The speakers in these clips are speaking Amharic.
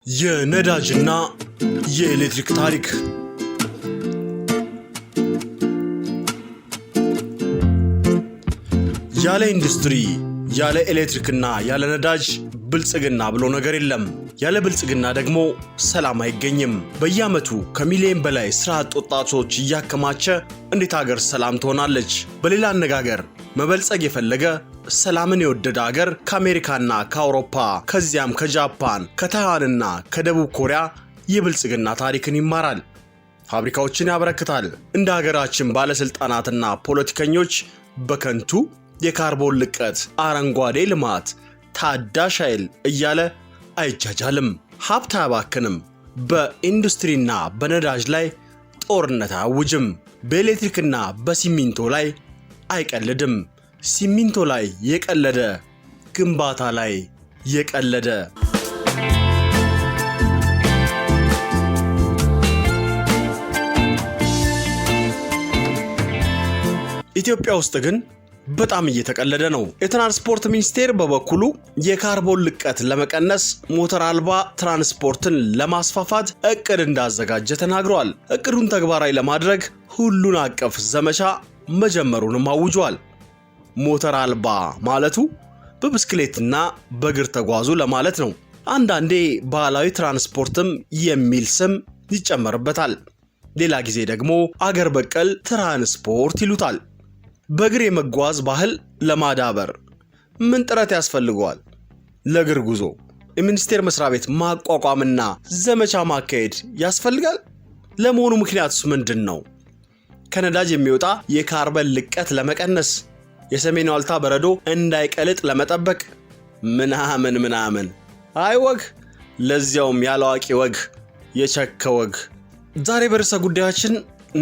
የነዳጅና የኤሌክትሪክ ታሪክ ያለ ኢንዱስትሪ ያለ ኤሌክትሪክና ያለ ነዳጅ ብልጽግና ብሎ ነገር የለም። ያለ ብልጽግና ደግሞ ሰላም አይገኝም። በየዓመቱ ከሚሊዮን በላይ ስራ አጥ ወጣቶች እያከማቸ እንዴት ሀገር ሰላም ትሆናለች? በሌላ አነጋገር መበልጸግ የፈለገ ሰላምን የወደደ ሀገር ከአሜሪካና ከአውሮፓ ከዚያም ከጃፓን ከታይዋንና ከደቡብ ኮሪያ የብልጽግና ታሪክን ይማራል። ፋብሪካዎችን ያበረክታል። እንደ ሀገራችን ባለስልጣናትና ፖለቲከኞች በከንቱ የካርቦን ልቀት፣ አረንጓዴ ልማት፣ ታዳሽ ኃይል እያለ አይጃጃልም። ሀብት አያባክንም። በኢንዱስትሪና በነዳጅ ላይ ጦርነት አያውጅም። በኤሌክትሪክና በሲሚንቶ ላይ አይቀልድም። ሲሚንቶ ላይ የቀለደ ግንባታ ላይ የቀለደ። ኢትዮጵያ ውስጥ ግን በጣም እየተቀለደ ነው። የትራንስፖርት ሚኒስቴር በበኩሉ የካርቦን ልቀት ለመቀነስ ሞተር አልባ ትራንስፖርትን ለማስፋፋት እቅድ እንዳዘጋጀ ተናግሯል። እቅዱን ተግባራዊ ለማድረግ ሁሉን አቀፍ ዘመቻ መጀመሩንም አውጇል። ሞተር አልባ ማለቱ በብስክሌትና በእግር ተጓዙ ለማለት ነው። አንዳንዴ ባህላዊ ትራንስፖርትም የሚል ስም ይጨመርበታል። ሌላ ጊዜ ደግሞ አገር በቀል ትራንስፖርት ይሉታል። በእግር የመጓዝ ባህል ለማዳበር ምን ጥረት ያስፈልገዋል? ለእግር ጉዞ የሚኒስቴር መስሪያ ቤት ማቋቋምና ዘመቻ ማካሄድ ያስፈልጋል? ለመሆኑ ምክንያቱስ ምንድን ነው? ከነዳጅ የሚወጣ የካርበን ልቀት ለመቀነስ፣ የሰሜን ዋልታ በረዶ እንዳይቀልጥ ለመጠበቅ ምናምን አይ ወግ፣ ለዚያውም ያላዋቂ ወግ፣ የቸከ ወግ። ዛሬ በርዕሰ ጉዳያችን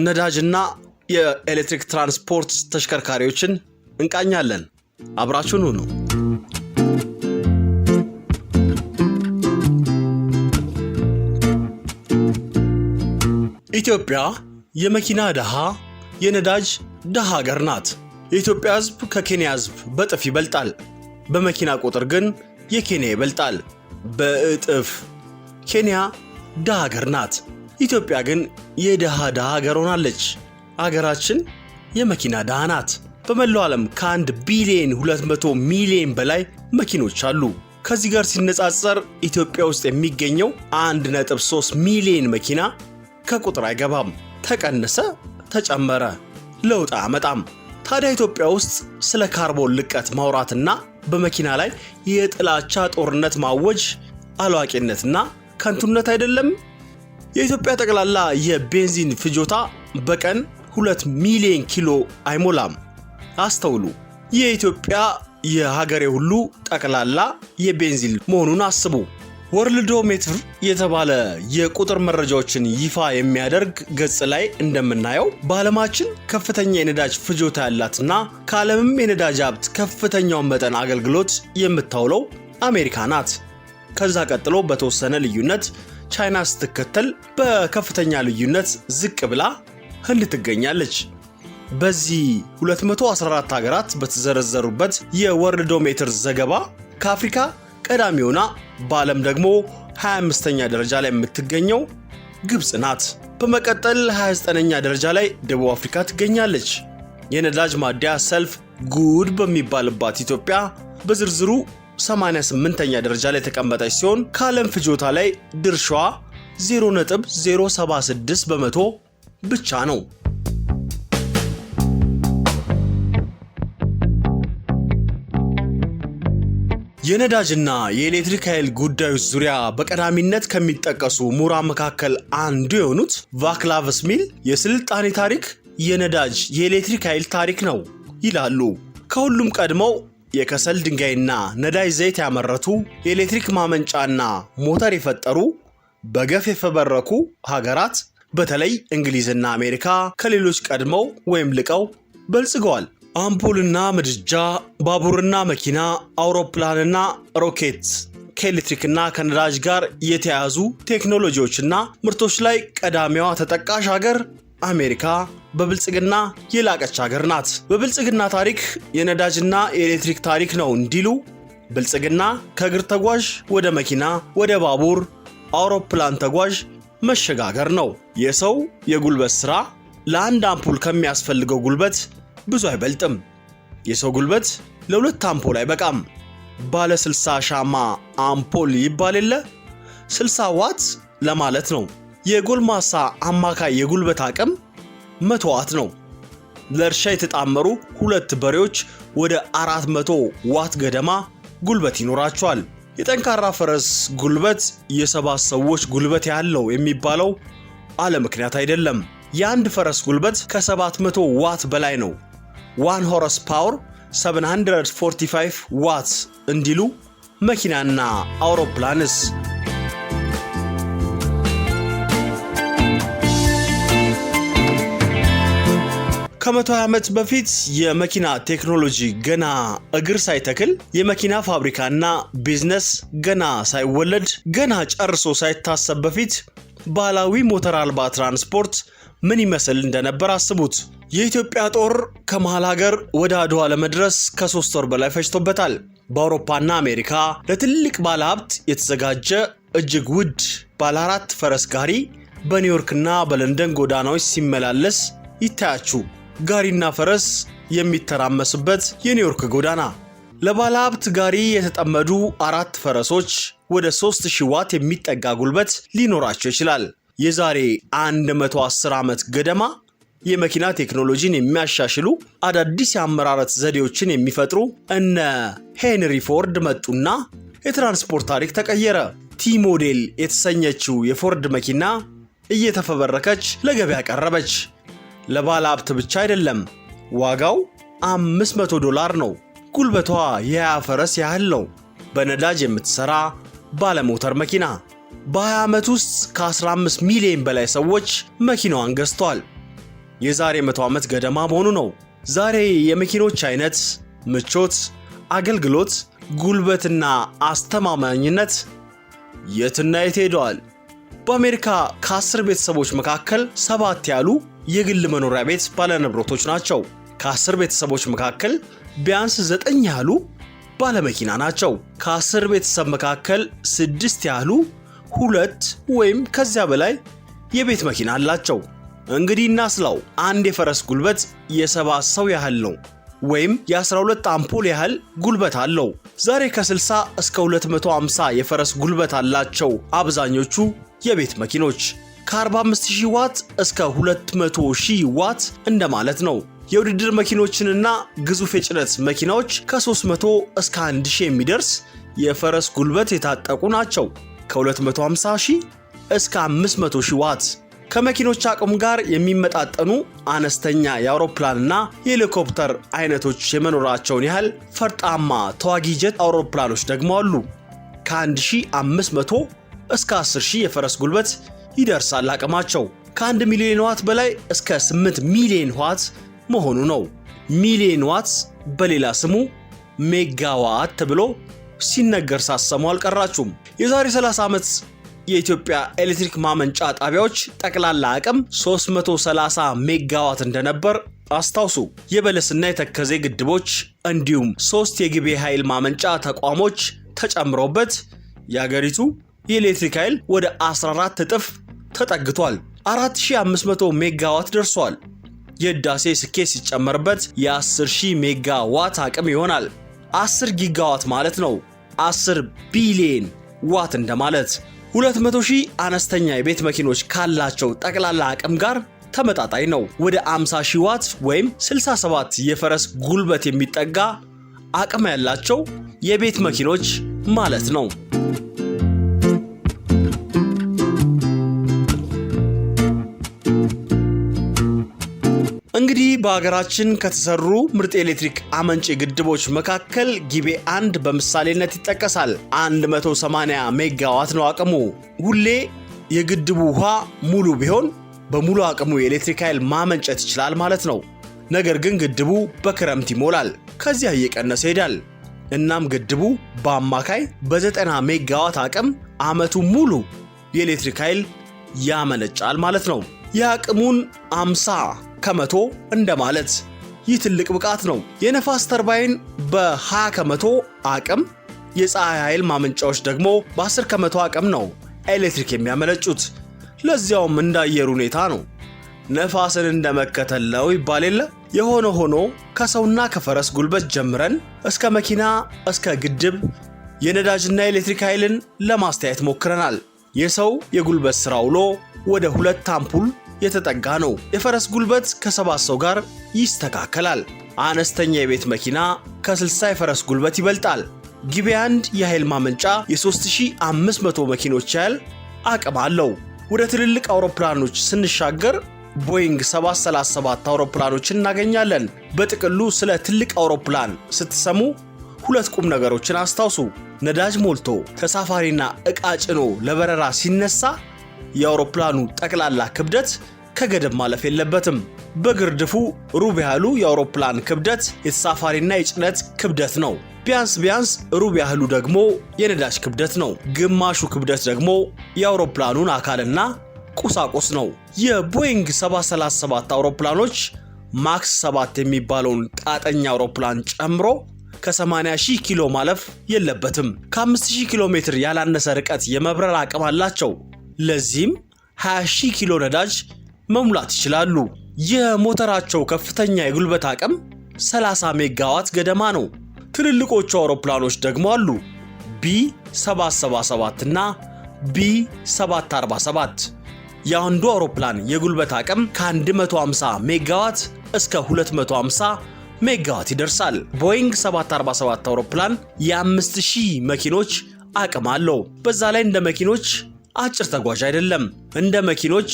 ነዳጅና የኤሌክትሪክ ትራንስፖርት ተሽከርካሪዎችን እንቃኛለን። አብራችሁን ሁኑ። ኢትዮጵያ የመኪና ድሃ የነዳጅ ድሃ ሀገር ናት። የኢትዮጵያ ሕዝብ ከኬንያ ሕዝብ በእጥፍ ይበልጣል። በመኪና ቁጥር ግን የኬንያ ይበልጣል በእጥፍ። ኬንያ ድሃ ሀገር ናት። ኢትዮጵያ ግን የድሃ ሀገር ሆናለች። ሀገራችን የመኪና ድሃ ናት። በመላው ዓለም ከ1 ቢሊዮን 200 ሚሊዮን በላይ መኪኖች አሉ። ከዚህ ጋር ሲነጻጸር ኢትዮጵያ ውስጥ የሚገኘው 1.3 ሚሊዮን መኪና ከቁጥር አይገባም። ተቀነሰ ተጨመረ ለውጥ አያመጣም። ታዲያ ኢትዮጵያ ውስጥ ስለ ካርቦን ልቀት ማውራትና በመኪና ላይ የጥላቻ ጦርነት ማወጅ አላዋቂነትና ከንቱነት አይደለም? የኢትዮጵያ ጠቅላላ የቤንዚን ፍጆታ በቀን 2 ሚሊዮን ኪሎ አይሞላም። አስተውሉ። የኢትዮጵያ የሀገሬ ሁሉ ጠቅላላ የቤንዚን መሆኑን አስቡ። ወርልዶሜትር የተባለ የቁጥር መረጃዎችን ይፋ የሚያደርግ ገጽ ላይ እንደምናየው በዓለማችን ከፍተኛ የነዳጅ ፍጆታ ያላትና ከዓለምም የነዳጅ ሀብት ከፍተኛውን መጠን አገልግሎት የምታውለው አሜሪካ ናት። ከዛ ቀጥሎ በተወሰነ ልዩነት ቻይና ስትከተል በከፍተኛ ልዩነት ዝቅ ብላ ህንድ ትገኛለች። በዚህ 214 ሀገራት በተዘረዘሩበት የወርልዶሜትር ዘገባ ከአፍሪካ ቀዳሚ ሆና በዓለም ደግሞ 25ኛ ደረጃ ላይ የምትገኘው ግብጽ ናት። በመቀጠል 29ኛ ደረጃ ላይ ደቡብ አፍሪካ ትገኛለች። የነዳጅ ማደያ ሰልፍ ጉድ በሚባልባት ኢትዮጵያ በዝርዝሩ 88ኛ ደረጃ ላይ ተቀመጠች ሲሆን ከዓለም ፍጆታ ላይ ድርሻዋ 0.076 በመቶ ብቻ ነው። የነዳጅና የኤሌክትሪክ ኃይል ጉዳዮች ዙሪያ በቀዳሚነት ከሚጠቀሱ ምሁራን መካከል አንዱ የሆኑት ቫክላቭ ስሚል የስልጣኔ ታሪክ የነዳጅ የኤሌክትሪክ ኃይል ታሪክ ነው ይላሉ። ከሁሉም ቀድመው የከሰል ድንጋይና ነዳጅ ዘይት ያመረቱ፣ የኤሌክትሪክ ማመንጫና ሞተር የፈጠሩ፣ በገፍ የፈበረኩ ሀገራት በተለይ እንግሊዝና አሜሪካ ከሌሎች ቀድመው ወይም ልቀው በልጽገዋል። አምፖልና ምድጃ፣ ባቡርና መኪና፣ አውሮፕላንና ሮኬት ከኤሌክትሪክና ከነዳጅ ጋር የተያያዙ ቴክኖሎጂዎችና ምርቶች ላይ ቀዳሚዋ ተጠቃሽ ሀገር አሜሪካ በብልጽግና የላቀች ሀገር ናት። በብልጽግና ታሪክ የነዳጅና የኤሌክትሪክ ታሪክ ነው እንዲሉ ብልጽግና ከእግር ተጓዥ ወደ መኪና፣ ወደ ባቡር፣ አውሮፕላን ተጓዥ መሸጋገር ነው። የሰው የጉልበት ሥራ ለአንድ አምፑል ከሚያስፈልገው ጉልበት ብዙ አይበልጥም። የሰው ጉልበት ለሁለት አምፖል አይበቃም። ባለ 60 ሻማ አምፖል ይባል የለ 60 ዋት ለማለት ነው። የጎልማሳ አማካይ የጉልበት አቅም 100 ዋት ነው። ለእርሻ የተጣመሩ 2 በሬዎች ወደ 400 ዋት ገደማ ጉልበት ይኖራቸዋል። የጠንካራ ፈረስ ጉልበት የ7 ሰዎች ጉልበት ያለው የሚባለው አለ ምክንያት አይደለም። የአንድ ፈረስ ጉልበት ከ700 ዋት በላይ ነው። 1 ሆርስ ፓወር 745 ዋት እንዲሉ መኪናና አውሮፕላንስ ከ120 ዓመት በፊት የመኪና ቴክኖሎጂ ገና እግር ሳይተክል የመኪና ፋብሪካና ቢዝነስ ገና ሳይወለድ ገና ጨርሶ ሳይታሰብ በፊት ባህላዊ ሞተር አልባ ትራንስፖርት ምን ይመስል እንደነበር አስቡት። የኢትዮጵያ ጦር ከመሃል ሀገር ወደ አድዋ ለመድረስ ከ3 ወር በላይ ፈጅቶበታል። በአውሮፓና አሜሪካ ለትልቅ ባለሀብት የተዘጋጀ እጅግ ውድ ባለ 4 ፈረስ ጋሪ በኒውዮርክና በለንደን ጎዳናዎች ሲመላለስ ይታያችሁ። ጋሪና ፈረስ የሚተራመስበት የኒውዮርክ ጎዳና። ለባለሀብት ጋሪ የተጠመዱ 4 ፈረሶች ወደ 3000 ዋት የሚጠጋ ጉልበት ሊኖራቸው ይችላል። የዛሬ 110 ዓመት ገደማ የመኪና ቴክኖሎጂን የሚያሻሽሉ አዳዲስ የአመራረት ዘዴዎችን የሚፈጥሩ እነ ሄንሪ ፎርድ መጡና የትራንስፖርት ታሪክ ተቀየረ። ቲ ሞዴል የተሰኘችው የፎርድ መኪና እየተፈበረከች ለገበያ ቀረበች። ለባለ ሀብት ብቻ አይደለም፣ ዋጋው $500 ነው። ጉልበቷ የ20 ፈረስ ያህል ነው። በነዳጅ የምትሰራ ባለሞተር መኪና። በ20 ዓመት ውስጥ ከ15 ሚሊዮን በላይ ሰዎች መኪናዋን ገዝተዋል። የዛሬ 100 ዓመት ገደማ መሆኑ ነው። ዛሬ የመኪኖች አይነት፣ ምቾት፣ አገልግሎት፣ ጉልበትና አስተማማኝነት የትና የት ሄደዋል? በአሜሪካ ከ10 ቤተሰቦች መካከል 7 ያሉ የግል መኖሪያ ቤት ባለንብረቶች ናቸው። ከ10 ቤተሰቦች መካከል ቢያንስ 9 ያሉ ባለመኪና ናቸው። ከ10 ቤተሰብ መካከል 6 ያሉ 2 ወይም ከዚያ በላይ የቤት መኪና አላቸው። እንግዲህ እናስላው። አንድ የፈረስ ጉልበት የ7 ሰው ያህል ነው፣ ወይም የ12 አምፖል ያህል ጉልበት አለው። ዛሬ ከ60 እስከ 250 የፈረስ ጉልበት አላቸው አብዛኞቹ የቤት መኪኖች። ከ45000 ዋት እስከ 200000 ዋት እንደማለት ነው። የውድድር መኪኖችንና ግዙፍ የጭነት መኪናዎች ከ300 እስከ 1000 የሚደርስ የፈረስ ጉልበት የታጠቁ ናቸው። ከ250000 እስከ 500000 ዋት። ከመኪኖች አቅም ጋር የሚመጣጠኑ አነስተኛ የአውሮፕላንና የሄሊኮፕተር አይነቶች የመኖራቸውን ያህል ፈርጣማ ተዋጊ ጀት አውሮፕላኖች ደግሞ አሉ። ከ1500 እስከ 10000 የፈረስ ጉልበት ይደርሳል አቅማቸው። ከ1 ሚሊዮን ዋት በላይ እስከ 8 ሚሊዮን ዋት መሆኑ ነው። ሚሊዮን ዋት በሌላ ስሙ ሜጋዋት ተብሎ ሲነገር ሳሰሙ አልቀራችሁም። የዛሬ 30 ዓመት የኢትዮጵያ ኤሌክትሪክ ማመንጫ ጣቢያዎች ጠቅላላ አቅም 330 ሜጋዋት እንደነበር አስታውሱ። የበለስና የተከዜ ግድቦች እንዲሁም 3 የግቤ ኃይል ማመንጫ ተቋሞች ተጨምሮበት የአገሪቱ የኤሌክትሪክ ኃይል ወደ 14 እጥፍ ተጠግቷል። 4500 ሜጋዋት ደርሷል። የህዳሴ ስኬት ሲጨመርበት የ10000 ሜጋዋት አቅም ይሆናል። 10 ጊጋዋት ማለት ነው። 10 ቢሊዮን ዋት እንደማለት። 200,000 አነስተኛ የቤት መኪኖች ካላቸው ጠቅላላ አቅም ጋር ተመጣጣኝ ነው። ወደ 50,000 ዋት ወይም 67 የፈረስ ጉልበት የሚጠጋ አቅም ያላቸው የቤት መኪኖች ማለት ነው። እንግዲህ በሀገራችን ከተሰሩ ምርጥ ኤሌክትሪክ አመንጪ ግድቦች መካከል ጊቤ 1 በምሳሌነት ይጠቀሳል። 180 ሜጋዋት ነው አቅሙ። ሁሌ የግድቡ ውሃ ሙሉ ቢሆን በሙሉ አቅሙ የኤሌክትሪክ ኃይል ማመንጨት ይችላል ማለት ነው። ነገር ግን ግድቡ በክረምት ይሞላል፣ ከዚያ እየቀነሰ ይሄዳል። እናም ግድቡ በአማካይ በ90 ሜጋዋት አቅም ዓመቱ ሙሉ የኤሌክትሪክ ኃይል ያመነጫል ማለት ነው። የአቅሙን 50% እንደማለት። ይህ ትልቅ ብቃት ነው። የነፋስ ተርባይን በ20% አቅም፣ የፀሐይ ኃይል ማመንጫዎች ደግሞ በ10% አቅም ነው ኤሌክትሪክ የሚያመነጩት። ለዚያውም እንደ አየር ሁኔታ ነው። ነፋስን እንደመከተል ነው ይባል የለ። የሆነ ሆኖ ከሰውና ከፈረስ ጉልበት ጀምረን እስከ መኪና እስከ ግድብ የነዳጅና ኤሌክትሪክ ኃይልን ለማስተያየት ሞክረናል። የሰው የጉልበት ሥራ ውሎ ወደ 2 አምፑል የተጠጋ ነው። የፈረስ ጉልበት ከ7 ሰው ጋር ይስተካከላል። አነስተኛ የቤት መኪና ከ60 የፈረስ ጉልበት ይበልጣል። ጊቤ 1 የኃይል ማመንጫ የ3500 መኪኖች ያህል አቅም አለው። ወደ ትልልቅ አውሮፕላኖች ስንሻገር ቦይንግ 737 አውሮፕላኖችን እናገኛለን። በጥቅሉ ስለ ትልቅ አውሮፕላን ስትሰሙ 2 ቁም ነገሮችን አስታውሱ። ነዳጅ ሞልቶ ተሳፋሪና ዕቃ ጭኖ ለበረራ ሲነሳ የአውሮፕላኑ ጠቅላላ ክብደት ከገደብ ማለፍ የለበትም። በግርድፉ ሩብ ያህሉ የአውሮፕላን ክብደት የተሳፋሪና የጭነት ክብደት ነው። ቢያንስ ሩብ ያህሉ ደግሞ የነዳጅ ክብደት ነው። ግማሹ ክብደት ደግሞ የአውሮፕላኑን አካልና ቁሳቁስ ነው። የቦይንግ 737 አውሮፕላኖች ማክስ 7 የሚባለውን ጣጠኛ አውሮፕላን ጨምሮ ከ80,000 ኪሎ ማለፍ የለበትም። ከ5,000 ኪሎ ሜትር ያላነሰ ርቀት የመብረር አቅም አላቸው። ለዚህም 20,000 ኪሎ ነዳጅ መሙላት ይችላሉ። የሞተራቸው ከፍተኛ የጉልበት አቅም 30 ሜጋዋት ገደማ ነው። ትልልቆቹ አውሮፕላኖች ደግሞ አሉ። ቢ777 እና ቢ747። የአንዱ አውሮፕላን የጉልበት አቅም ከ150 ሜጋዋት እስከ 250 ሜጋዋት ይደርሳል። ቦይንግ 747 አውሮፕላን የ5000 መኪኖች አቅም አለው። በዛ ላይ እንደ መኪኖች አጭር ተጓዥ አይደለም። እንደ መኪኖች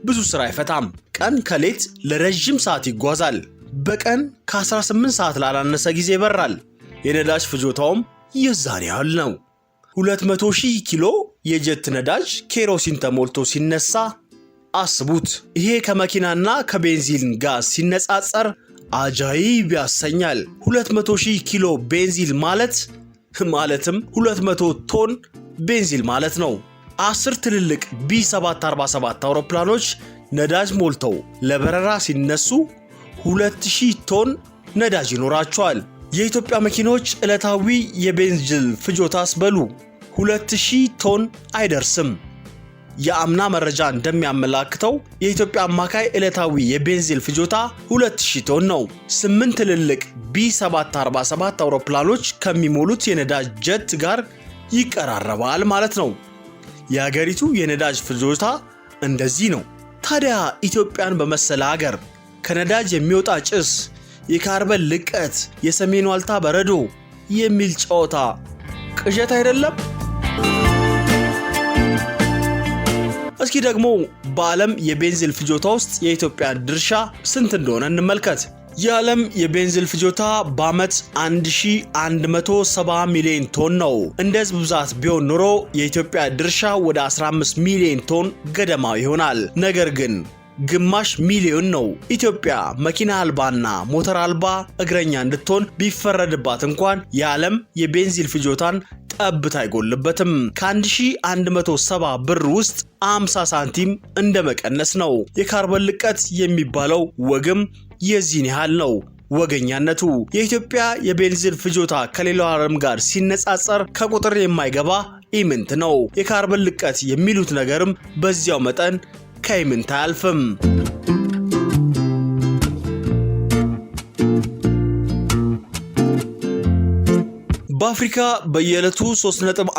ብዙ ስራ አይፈታም። ቀን ከሌት ለረጅም ሰዓት ይጓዛል። በቀን ከ18 ሰዓት ላላነሰ ጊዜ ይበራል። የነዳጅ ፍጆታውም የዛን ያህል ነው። 200,000 ኪሎ የጀት ነዳጅ ኬሮሲን ተሞልቶ ሲነሳ አስቡት። ይሄ ከመኪናና ከቤንዚን ጋዝ ሲነጻጸር አጃይብ ያሰኛል። 200,000 ኪሎ ቤንዚን ማለትም 200 ቶን ቤንዚን ማለት ነው። 10 ትልልቅ ቢ747 አውሮፕላኖች ነዳጅ ሞልተው ለበረራ ሲነሱ 2000 ቶን ነዳጅ ይኖራቸዋል። የኢትዮጵያ መኪኖች ዕለታዊ የቤንዚን ፍጆታስ በሉ 2000 ቶን አይደርስም። የአምና መረጃ እንደሚያመላክተው የኢትዮጵያ አማካይ ዕለታዊ የቤንዚን ፍጆታ 2000 ቶን ነው። 8 ትልልቅ ቢ747 አውሮፕላኖች ከሚሞሉት የነዳጅ ጀት ጋር ይቀራረባል ማለት ነው። የሀገሪቱ የነዳጅ ፍጆታ እንደዚህ ነው። ታዲያ ኢትዮጵያን በመሰለ ሀገር ከነዳጅ የሚወጣ ጭስ፣ የካርበን ልቀት፣ የሰሜን ዋልታ በረዶ የሚል ጨዋታ ቅዠት አይደለም? እስኪ ደግሞ በዓለም የቤንዚን ፍጆታ ውስጥ የኢትዮጵያ ድርሻ ስንት እንደሆነ እንመልከት። የዓለም የቤንዚን ፍጆታ በዓመት 1170 ሚሊዮን ቶን ነው። እንደ ህዝብ ብዛት ቢሆን ኖሮ የኢትዮጵያ ድርሻ ወደ 15 ሚሊዮን ቶን ገደማ ይሆናል። ነገር ግን ግማሽ ሚሊዮን ነው። ኢትዮጵያ መኪና አልባና ሞተር አልባ እግረኛ እንድትሆን ቢፈረድባት እንኳን የዓለም የቤንዚን ፍጆታን ጠብታ አይጎልበትም። ከ1170 ብር ውስጥ 50 ሳንቲም እንደ መቀነስ ነው። የካርበን ልቀት የሚባለው ወግም የዚህን ያህል ነው። ወገኛነቱ የኢትዮጵያ የቤንዚን ፍጆታ ከሌላው ዓለም ጋር ሲነጻጸር ከቁጥር የማይገባ ኢምንት ነው። የካርበን ልቀት የሚሉት ነገርም በዚያው መጠን ከኢምንት አያልፍም። በአፍሪካ በየዕለቱ 3.5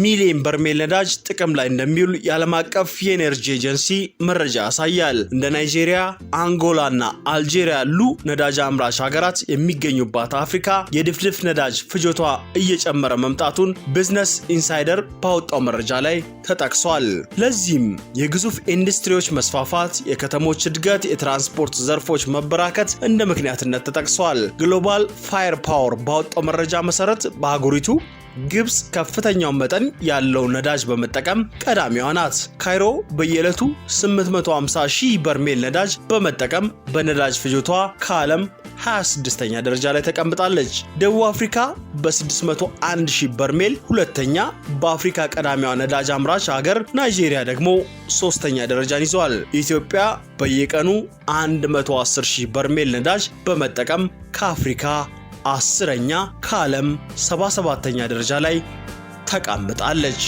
ሚሊዮን በርሜል ነዳጅ ጥቅም ላይ እንደሚውል የዓለም አቀፍ የኤነርጂ ኤጀንሲ መረጃ ያሳያል። እንደ ናይጄሪያ፣ አንጎላና አልጄሪያ ያሉ ነዳጅ አምራች ሀገራት የሚገኙባት አፍሪካ የድፍድፍ ነዳጅ ፍጆቷ እየጨመረ መምጣቱን ቢዝነስ ኢንሳይደር ባወጣው መረጃ ላይ ተጠቅሷል። ለዚህም የግዙፍ ኢንዱስትሪዎች መስፋፋት፣ የከተሞች እድገት፣ የትራንስፖርት ዘርፎች መበራከት እንደ ምክንያትነት ተጠቅሷል። ግሎባል ፋየር ፓወር ባወጣው መረጃ መሰረት በአህጉሪቱ ግብጽ ከፍተኛው መጠን ያለው ነዳጅ በመጠቀም ቀዳሚዋ ናት። ካይሮ በየዕለቱ 850,000 በርሜል ነዳጅ በመጠቀም በነዳጅ ፍጆቷ ከዓለም 26ኛ ደረጃ ላይ ተቀምጣለች። ደቡብ አፍሪካ በ601,000 በርሜል ሁለተኛ፣ በአፍሪካ ቀዳሚዋ ነዳጅ አምራች ሀገር ናይጄሪያ ደግሞ 3ኛ ደረጃን ይዟል። ኢትዮጵያ በየቀኑ 110,000 በርሜል ነዳጅ በመጠቀም ከአፍሪካ 10ኛ ከዓለም 77ኛ ደረጃ ላይ ተቀምጣለች።